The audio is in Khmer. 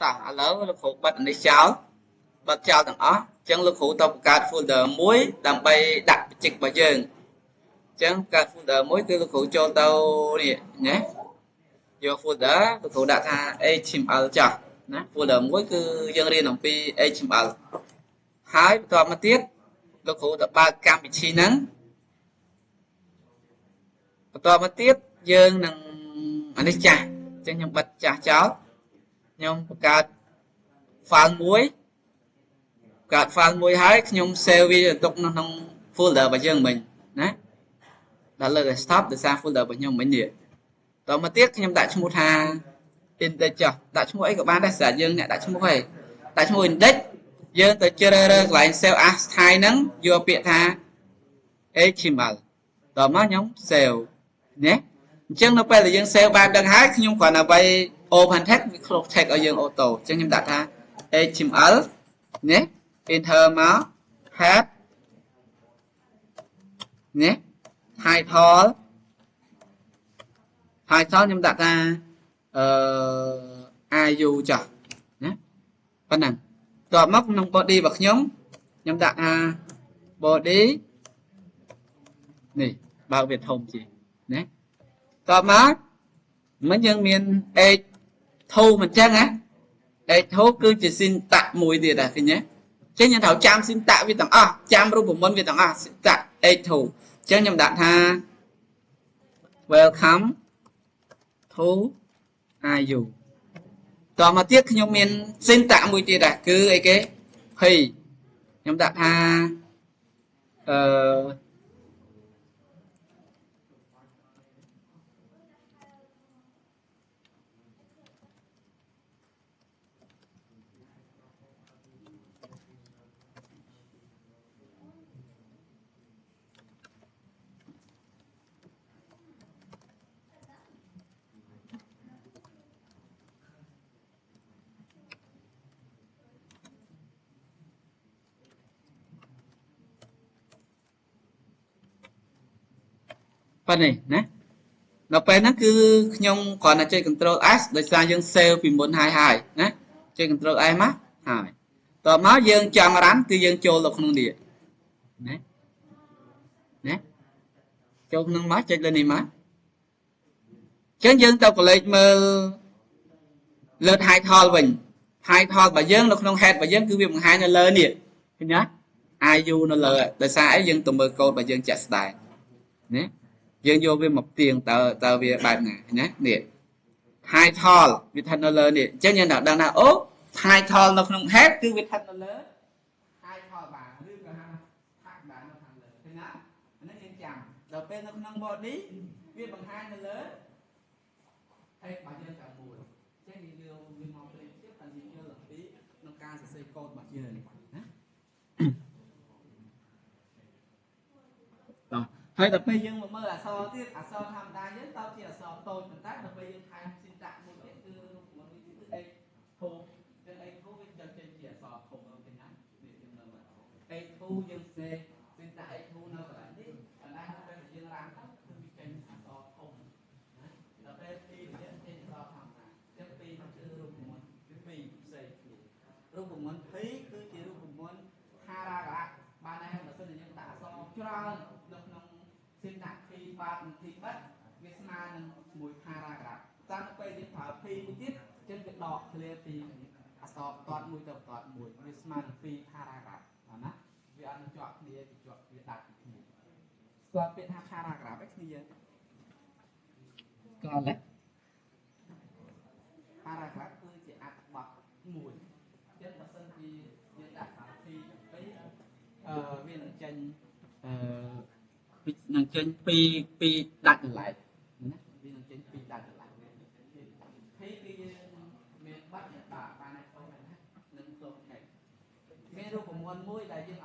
តោះឥឡូវលោកគ្រូបិទនេះចោលបិទចោលទាំងអស់អញ្ចឹងលោកគ្រូទៅបង្កើត folder មួយដើម្បីដាក់បច្ចេករបស់យើងអញ្ចឹងបង្កើត folder មួយគឺលោកគ្រូចូលទៅនេះណាយក folder លោកគ្រូដាក់ថា HTML ចោះណា folder មួយគឺយើងរៀនអំពី HTML ហើយបន្ទាប់មកទៀតលោកគ្រូទៅបើកកម្មវិធីហ្នឹងបន្ទាប់មកទៀតយើងនឹងអានេះចាស់អញ្ចឹងខ្ញុំបិទចាស់ចោលខ្ញុំបង្កើត file មួយបង្កើត file មួយហើយខ្ញុំ save វាទុកនៅក្នុង folder របស់យើងមិញណាដល់លើក stop ដោយសារ folder របស់ខ្ញុំមិញនេះតទៅមកទៀតខ្ញុំដាក់ឈ្មោះថា index ចុះដាក់ឈ្មោះអីក៏បានដែរស្រាប់យើងអ្នកដាក់ឈ្មោះហើយដាក់ឈ្មោះ index យើងទៅជ្រើសរើសកន្លែង save as ថៃហ្នឹងយកពាក្យថា HTML តមកខ្ញុំ save ណាអញ្ចឹងនៅពេលដែលយើង save បានដឹងហើយខ្ញុំគ្រាន់តែវាយ open text វា close text ឲ្យយើងអូតូអញ្ចឹងខ្ញុំដាក់ថា HTML ណា enter មក head ណា title ខ្ញុំដាក់ថាIU ចុះណាប៉ុណ្ណឹងតបមកក្នុង body របស់ខ្ញុំដាក់ថា body នេះបើកវាធំជាងណាតបមកមិញយើងមាន h2 មិនចឹងណា h2 គឺជា syntax មួយទៀតដែរឃើញទេចឹងយើងត្រូវចាំ syntax វាទាំងអស់ចាំរូបមន្តវាទាំងអស់ syntax h2 ចឹងខ្ញុំដាក់ថា welcome to IU តមកទៀតខ្ញុំមាន syntax មួយទៀតដែរគឺអីគេ p ខ្ញុំដាក់ថាប៉ុណ្នេះណាដល់ពេលហ្នឹងគឺខ្ញុំគ្រាន់តែចុច Control S ដោយសារយើង save ពីមុនហើយណាចុច Control S មកហើយតោះមកយើងចង់រ៉ាន់គឺយើងចូលទៅក្នុងនេះណាចូលក្នុងមកចុចលើនេះមកអញ្ចឹងយើងទៅកលេចមើលលើ title វិញ title របស់យើងនៅក្នុង head របស់យើងគឺវាបង្ហាញនៅលើនេះឃើញទេ IU នៅលើដោយសារអីយើងទៅមើលកូដរបស់យើងចាក់ស្ដែងណាយើងយកវាមកផ្ទៀងតើវាបែបណាណានេះ title វាស្ថិតនៅលើនេះអញ្ចឹងយើងដល់ដឹងថាអូ title នៅក្នុង head គឺវាស្ថិតនៅលើ title បាទឬក៏ហៅថាបាទនៅខាងលើឃើញណាអានេះយើងចាំដល់ពេលនៅក្នុង body វាបង្ហាញនៅលើ head របស់យើងតែមួយអញ្ចឹងយើងយកវាមកប្រៀបធៀបហើយយើងយល់អំពីក្នុងការសរសេរកូដរបស់យើងណាហើយដល់ពេលយើងមកមើលអក្សរទៀតអក្សរធម្មតាយើងតើជាអក្សរតូចប៉ុន្តែដល់ពេលយើងថែម syntax មួយទៀតគឺរូបមន្តនេះគឺ h2 ចឹង h2 វាจะចេញជាអក្សរធំទៅណានេះយើងមើល h2 យើងសេ syntax h2 នៅកន្លែងនេះកន្លែងពេលយើងរាំទៅគឺវាចេញអក្សរធំណាដល់ពេលពីយើងចេញអក្សរធម្មតាចឹងពីរគឺរូបមន្តគឺពីរផ្សេងគ្នារូបមន្តពីរគឺជារូបមន្តថារាករៈបានហើយបើសិនជាយើងដាក់អក្សរច្រើននៅក្នុង syntax ពីរបាតនិងពីបិទវាស្មើនឹងមួយ paragraph តាមទៅពេលយើងប្រើ p មួយទៀតចឹងវាដកឃ្លាពីអក្សរបន្ទាត់មួយទៅបន្ទាត់មួយវាស្មើនឹងពីរ paragraph ណាវាអត់ជាប់គ្នាវាដាច់គ្នាស្គាល់ពាក្យថា paragraph ឯគ្នាយើងស្គាល់ទេ paragraph គឺជាអត្ថបទមួយចឹងបើសិនជាយើងដាក់ប្រើ p ទៅវានឹងចេញនឹងចេញពីដាច់កន្លែងណាវានឹងចេញពីដាច់កន្លែងហើយគឺយើងមានបាត់បាទបានហើយផងណានឹង close text មានរូបមន្តមួយដែលយើង